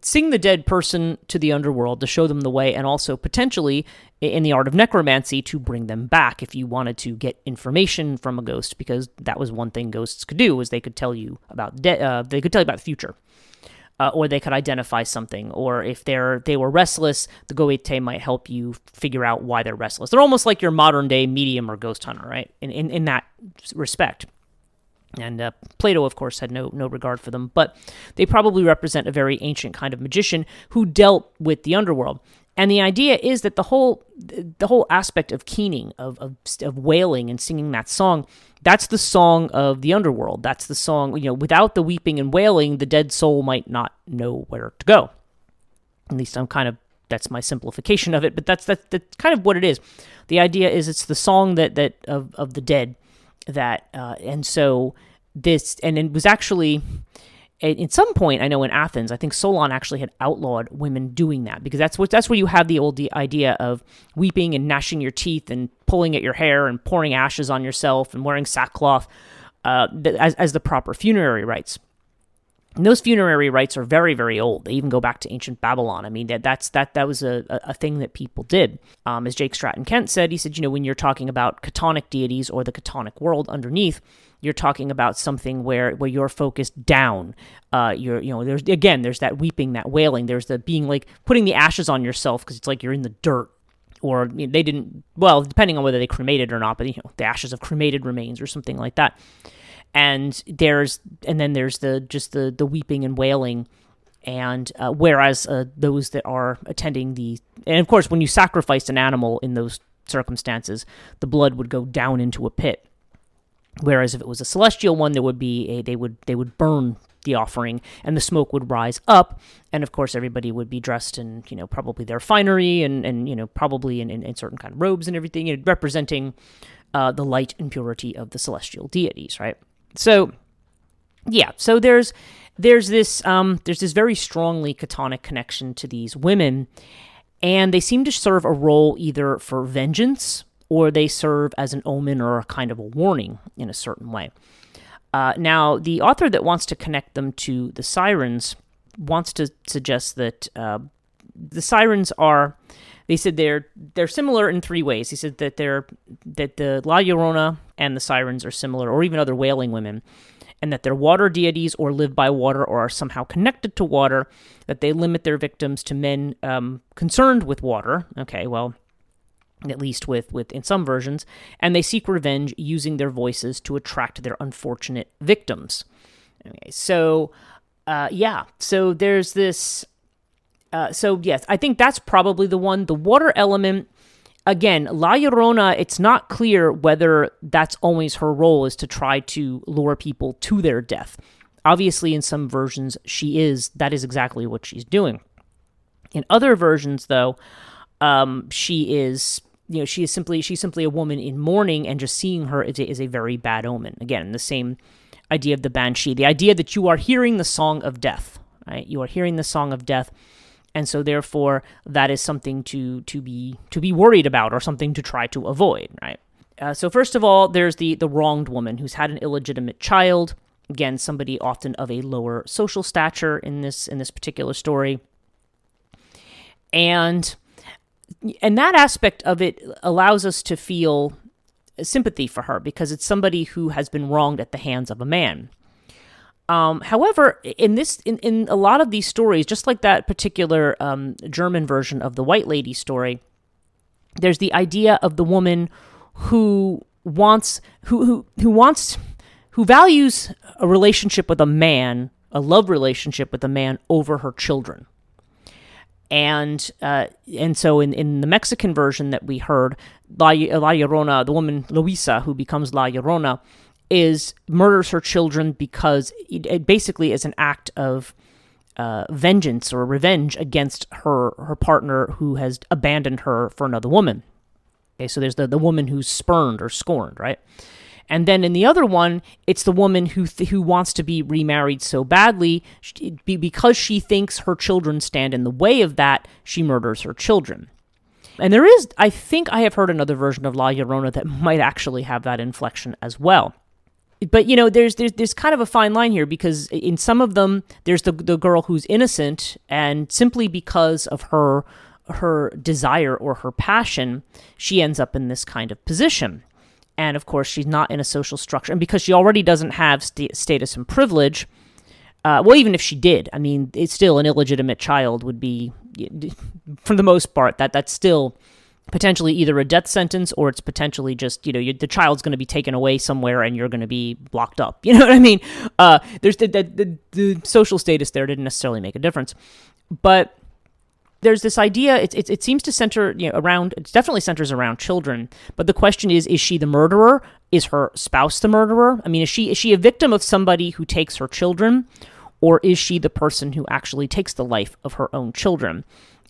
sing the dead person to the underworld, to show them the way, and also potentially, in the art of necromancy, to bring them back if you wanted to get information from a ghost, because that was one thing ghosts could do, was they could tell you about they could tell you about the future. Or they could identify something, or if they were restless, the Goite might help you figure out why they're restless. They're almost like your modern-day medium or ghost hunter, right? In that respect. And Plato, of course, had no regard for them, but they probably represent a very ancient kind of magician who dealt with the underworld. And the idea is that the whole aspect of keening, of wailing and singing that song, that's the song of the underworld. That's the song, without the weeping and wailing, the dead soul might not know where to go. At least that's my simplification of it, but that's kind of what it is. The idea is it's the song that of the dead. And so this, and it was actually, at some point, I know in Athens, I think Solon actually had outlawed women doing that, because that's where you have the old idea of weeping and gnashing your teeth and pulling at your hair and pouring ashes on yourself and wearing sackcloth as the proper funerary rites. And those funerary rites are very, very old. They even go back to ancient Babylon. I mean, that was a thing that people did. As Jake Stratton Kent said, he said, when you're talking about Chtonic deities or the Chtonic world underneath, you're talking about something where you're focused down. There's that weeping, that wailing. There's the being like putting the ashes on yourself because it's like you're in the dirt. Or they didn't, well, depending on whether they cremated or not, but the ashes of cremated remains or something like that. And then there's the weeping and wailing, and whereas those that are attending and of course when you sacrificed an animal in those circumstances, the blood would go down into a pit. Whereas if it was a celestial one, there would be they would burn the offering, and the smoke would rise up, and of course everybody would be dressed in probably their finery and probably in certain kind of robes and everything, representing the light and purity of the celestial deities, right? So, yeah. So there's this very strongly Chtonic connection to these women, and they seem to serve a role either for vengeance or they serve as an omen or a kind of a warning in a certain way. Now, the author that wants to connect them to the Sirens wants to suggest that the Sirens are. They said they're similar in three ways. He said that the La Llorona and the Sirens are similar, or even other wailing women, and that they're water deities or live by water or are somehow connected to water, that they limit their victims to men concerned with water. Okay, well, at least with in some versions, and they seek revenge using their voices to attract their unfortunate victims. Okay, so so there's this. So yes, I think that's probably the one. The water element, again, La Llorona, it's not clear whether that's always her role, is to try to lure people to their death. Obviously, in some versions, that is exactly what she's doing. In other versions, though, she's simply a woman in mourning, and just seeing her is a very bad omen. Again, the same idea of the Banshee, the idea that you are hearing the song of death, right? You are hearing the song of death, and so therefore that is something to be worried about, or something to try to avoid, right? So first of all, there's the wronged woman who's had an illegitimate child. Again, somebody often of a lower social stature in this particular story, and that aspect of it allows us to feel sympathy for her, because it's somebody who has been wronged at the hands of a man. However, in a lot of these stories, just like that particular German version of the White Lady story, there's the idea of the woman who values a relationship with a man, a love relationship with a man, over her children. And so in the Mexican version that we heard, La Llorona, the woman Luisa, who becomes La Llorona, murders her children because it basically is an act of vengeance or revenge against her partner who has abandoned her for another woman. Okay, so there's the woman who's spurned or scorned, right? And then in the other one, it's the woman who wants to be remarried so badly, because she thinks her children stand in the way of that, she murders her children. And I think I have heard another version of La Llorona that might actually have that inflection as well. But, there's kind of a fine line here, because in some of them, there's the girl who's innocent, and simply because of her desire or her passion, she ends up in this kind of position. And of course, she's not in a social structure. And because she already doesn't have status and privilege, even if she did, I mean, it's still an illegitimate child would be, for the most part, that's still potentially either a death sentence, or it's potentially just, the child's going to be taken away somewhere and you're going to be locked up. You know what I mean? There's the social status there didn't necessarily make a difference. But there's this idea, it seems to center it definitely centers around children, but the question is she the murderer? Is her spouse the murderer? I mean, is she a victim of somebody who takes her children, or is she the person who actually takes the life of her own children?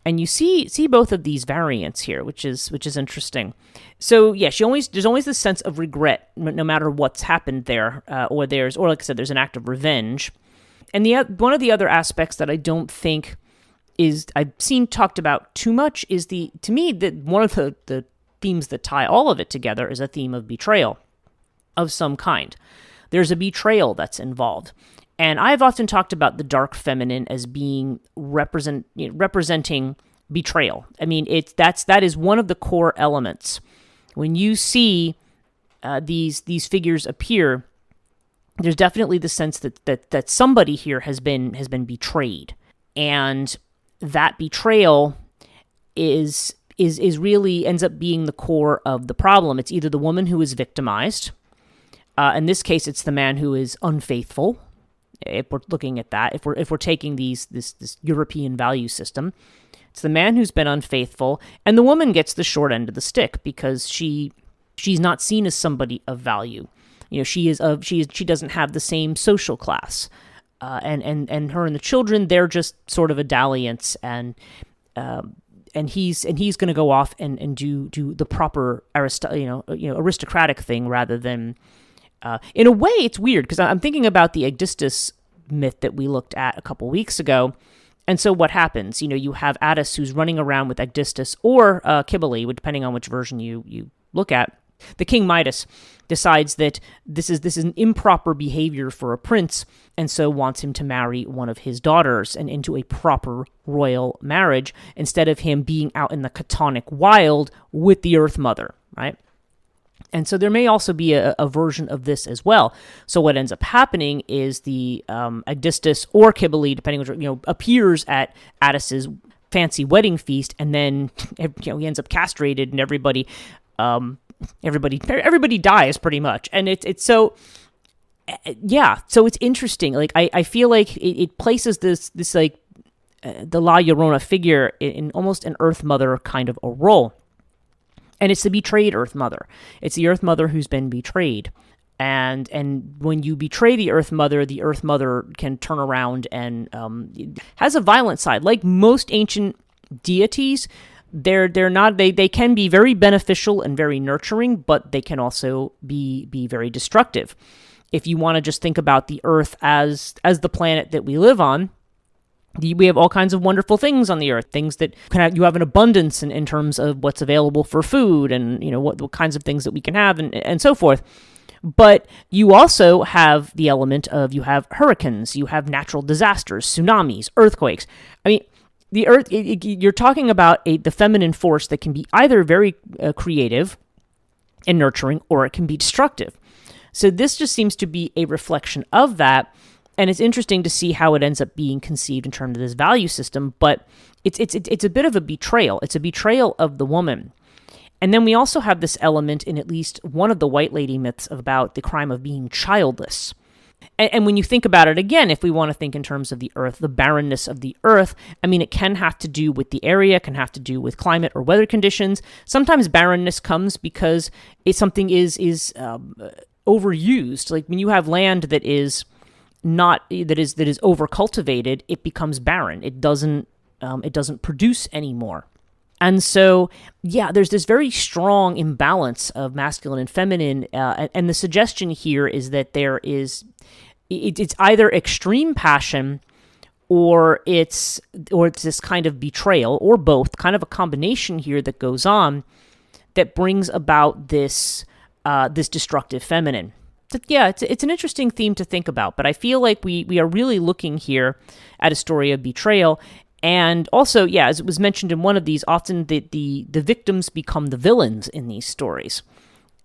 And you see both of these variants here, which is interesting. So yeah, there's always this sense of regret, no matter what's happened there, or like I said, there's an act of revenge. And one of the other aspects that I don't think I've seen talked about too much is to me that one of the themes that tie all of it together is a theme of betrayal of some kind. There's a betrayal that's involved. And I've often talked about the dark feminine as being representing betrayal. I mean, that is one of the core elements. When you see these figures appear, there's definitely the sense that somebody here has been betrayed, and that betrayal is really ends up being the core of the problem. It's either the woman who is victimized. In this case, it's the man who is unfaithful. If we're looking at that, if we're taking this European value system, it's the man who's been unfaithful, and the woman gets the short end of the stick because she's not seen as somebody of value. She doesn't have the same social class, and her and the children, they're just sort of a dalliance, and he's going to go off and do the proper aristocratic thing rather than. In a way, it's weird, because I'm thinking about the Aegisthus myth that we looked at a couple weeks ago. And so what happens? You have Attis who's running around with Aegisthus, or Cybele, depending on which version you look at. The King Midas decides that this is an improper behavior for a prince, and so wants him to marry one of his daughters and into a proper royal marriage, instead of him being out in the Chtonic wild with the Earth Mother, right? And so there may also be a version of this as well. So what ends up happening is the Aegisthus or Cybele, depending on which, appears at Attis's fancy wedding feast, and then he ends up castrated, and everybody dies pretty much. And it's so. Yeah, so it's interesting. Like I feel like it places this like the La Llorona figure in almost an Earth Mother kind of a role, and it's the betrayed Earth Mother. It's the Earth Mother who's been betrayed, and when you betray the Earth Mother can turn around and has a violent side. Like most ancient deities, they're not they can be very beneficial and very nurturing, but they can also be very destructive. If you want to just think about the Earth as the planet that we live on, we have all kinds of wonderful things on the Earth, things that you have an abundance in terms of what's available for food, and what kinds of things that we can have, and so forth. But you also have the element of, you have hurricanes, you have natural disasters, tsunamis, earthquakes. I mean, the Earth, you're talking about the feminine force that can be either very creative and nurturing, or it can be destructive. So this just seems to be a reflection of that, and it's interesting to see how it ends up being conceived in terms of this value system. But it's a bit of a betrayal. It's a betrayal of the woman. And then we also have this element in at least one of the White Lady myths about the crime of being childless. And when you think about it again, if we want to think in terms of the Earth, the barrenness of the Earth, I mean, it can have to do with the area, can have to do with climate or weather conditions. Sometimes barrenness comes because something is overused. Like when you have land that is overcultivated, it becomes barren. It doesn't produce anymore. And so, yeah, there's this very strong imbalance of masculine and feminine, and the suggestion here is that it's either extreme passion, or it's this kind of betrayal, or both, kind of a combination here that goes on that brings about this destructive feminine. So, yeah, it's an interesting theme to think about, but I feel like we are really looking here at a story of betrayal. And also, yeah, as it was mentioned in one of these, often the victims become the villains in these stories.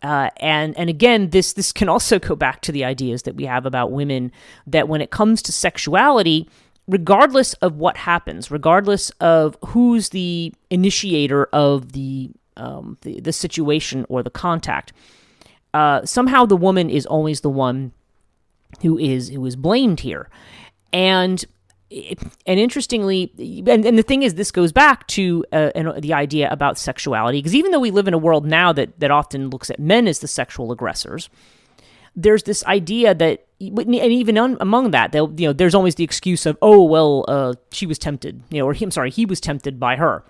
And again, this can also go back to the ideas that we have about women, that when it comes to sexuality, regardless of what happens, regardless of who's the initiator of the situation or the contact, somehow the woman is always the one who is blamed here. And interestingly, and the thing is, this goes back to the idea about sexuality, because even though we live in a world now that often looks at men as the sexual aggressors, there's this idea that, and even among that, there's always the excuse of, she was tempted, or he was tempted by her.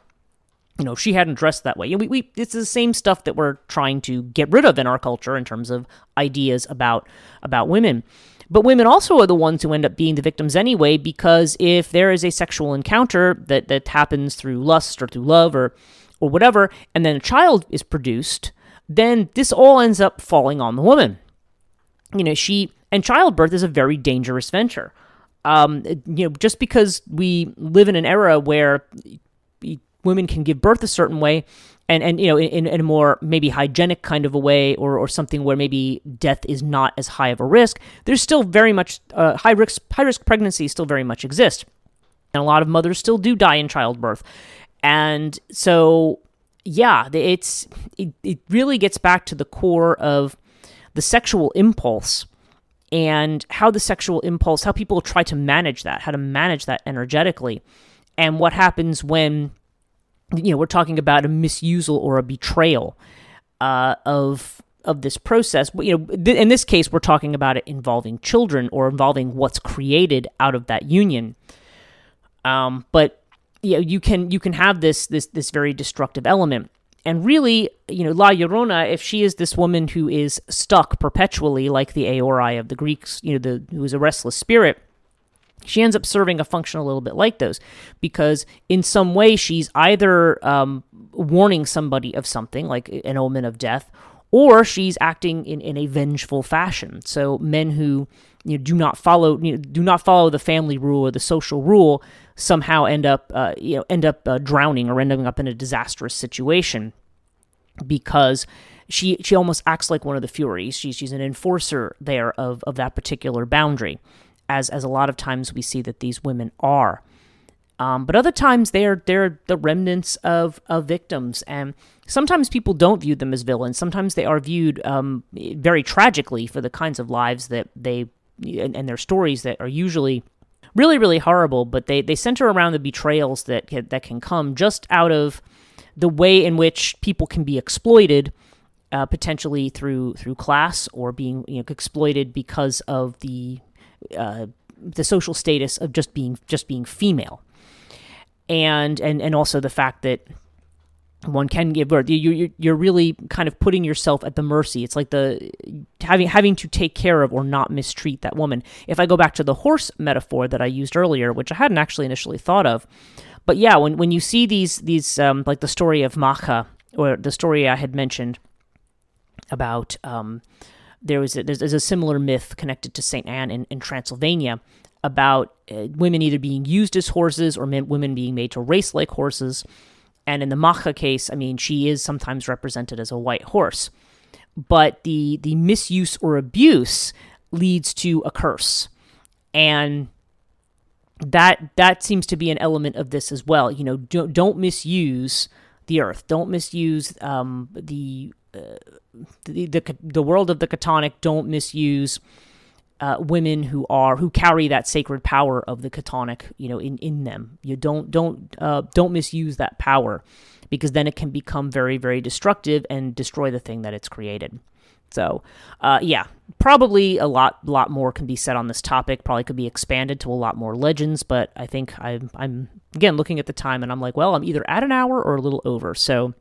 She hadn't dressed that way. It's the same stuff that we're trying to get rid of in our culture in terms of ideas about women. But women also are the ones who end up being the victims anyway, because if there is a sexual encounter that happens through lust or through love or whatever, and then a child is produced, then this all ends up falling on the woman. And childbirth is a very dangerous venture. Just because we live in an era where women can give birth a certain way, and in a more maybe hygienic kind of a way, or something where maybe death is not as high of a risk, there's still very much high risk pregnancies still very much exist, and a lot of mothers still do die in childbirth. And so, yeah, it really gets back to the core of the sexual impulse, and how how people try to manage that, how to manage that energetically, and what happens when we're talking about a misusal or a betrayal of this process. In this case, we're talking about it involving children, or involving what's created out of that union. But you can have this very destructive element. And really, La Llorona, if she is this woman who is stuck perpetually, like the Aori of the Greeks, who is a restless spirit, she ends up serving a function a little bit like those, because in some way she's either warning somebody of something, like an omen of death, or she's acting in a vengeful fashion. So men who do not follow the family rule or the social rule somehow end up drowning, or ending up in a disastrous situation, because she almost acts like one of the Furies. She's an enforcer there of that particular boundary. As a lot of times we see that these women are. But other times they're the remnants of victims, and sometimes people don't view them as villains. Sometimes they are viewed very tragically for the kinds of lives that they and their stories that are usually really, really horrible. But they center around the betrayals that can come just out of the way in which people can be exploited, potentially through class, or being exploited because of the social status of just being female, and also the fact that one can give birth. You're really kind of putting yourself at the mercy. It's like the having to take care of or not mistreat that woman. If I go back to the horse metaphor that I used earlier, which I hadn't actually initially thought of, but yeah, when you see these like the story of Macha, or the story I had mentioned about there's a similar myth connected to Saint Anne in Transylvania about women either being used as horses or women being made to race like horses. And in the Macha case, I mean, she is sometimes represented as a white horse. But the misuse or abuse leads to a curse. And that seems to be an element of this as well. Don't misuse the earth. Don't misuse the world of the Chthonia. Don't misuse women who carry that sacred power of the Chthonia, in them. You don't misuse that power, because then it can become very, very destructive and destroy the thing that it's created. So, probably a lot more can be said on this topic. Probably could be expanded to a lot more legends, but I think I'm again looking at the time and I'm like, well, I'm either at an hour or a little over. So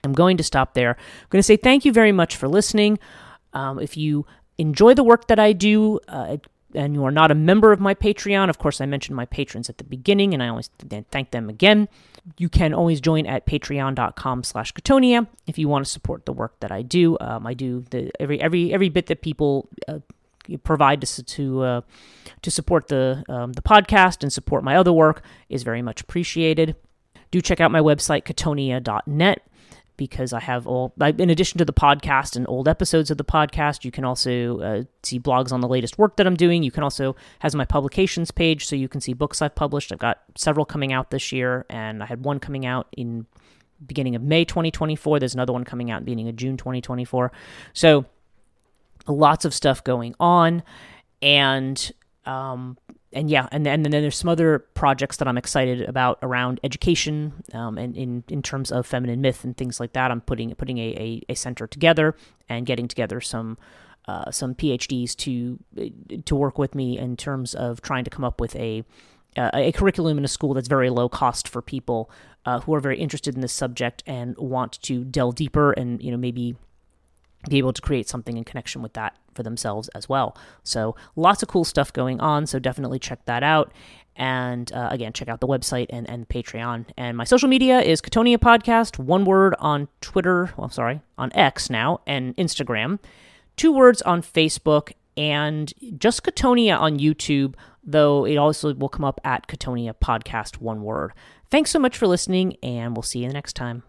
I'm going to stop there. I'm going to say thank you very much for listening. If you enjoy the work that I do, and you are not a member of my Patreon, of course, I mentioned my patrons at the beginning, and I always thank them again. You can always join at patreon.com/Chthonia if you want to support the work that I do. I do every bit that people provide to support the podcast and support my other work is very much appreciated. Do check out my website, Chthonia.net. Because I have in addition to the podcast and old episodes of the podcast, you can also see blogs on the latest work that I'm doing. You can also has my publications page, so you can see books I've published. I've got several coming out this year, and I had one coming out in beginning of May 2024. There's another one coming out in beginning of June 2024. So lots of stuff going on, and then there's some other projects that I'm excited about around education, and in terms of feminine myth and things like that. I'm putting a center together and getting together some PhDs to work with me in terms of trying to come up with a curriculum in a school that's very low cost for people who are very interested in this subject and want to delve deeper and maybe be able to create something in connection with that for themselves as well. So lots of cool stuff going on, so definitely check that out. And again, check out the website and Patreon. And my social media is Chthonia Podcast, one word on Twitter, on X now, and Instagram, 2 words on Facebook, and just Chthonia on YouTube, though it also will come up at Chthonia Podcast, one word. Thanks so much for listening, and we'll see you next time.